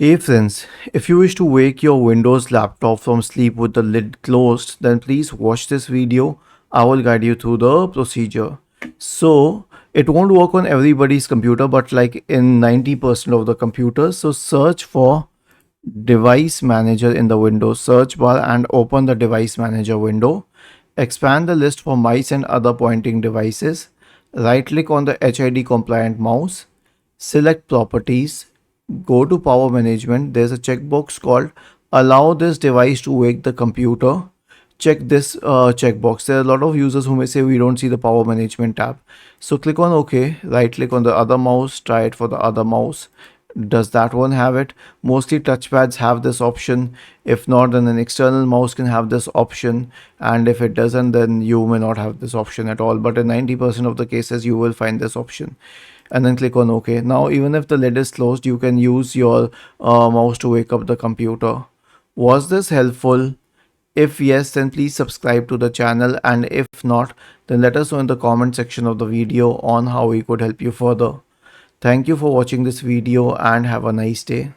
Hey friends, if you wish to wake your Windows laptop from sleep with the lid closed, then please watch this video. I will guide you through the procedure. So, it won't work on everybody's computer, but like in 90% of the computers. So, search for Device Manager in the Windows search bar and open the Device Manager window. Expand the list for mice and other pointing devices. Right click on the HID compliant mouse. Select Properties. Go to Power Management. There's a checkbox called Allow this device to wake the computer. Check this checkbox. There are a lot of users who may say we don't see the Power Management tab. So click on OK. Right click on the other mouse. Try it for the other mouse. Does that one have it? Mostly touchpads have this option. If not, then an external mouse can have this option, and if it doesn't, then you may not have this option at all, but in 90% of the cases you will find this option. And then click on OK. Now even if the lid is closed, you can use your mouse to wake up the computer. Was this helpful? If yes, then please subscribe to the channel, and if not, then let us know in the comment section of the video on how we could help you further. Thank you for watching this video and have a nice day.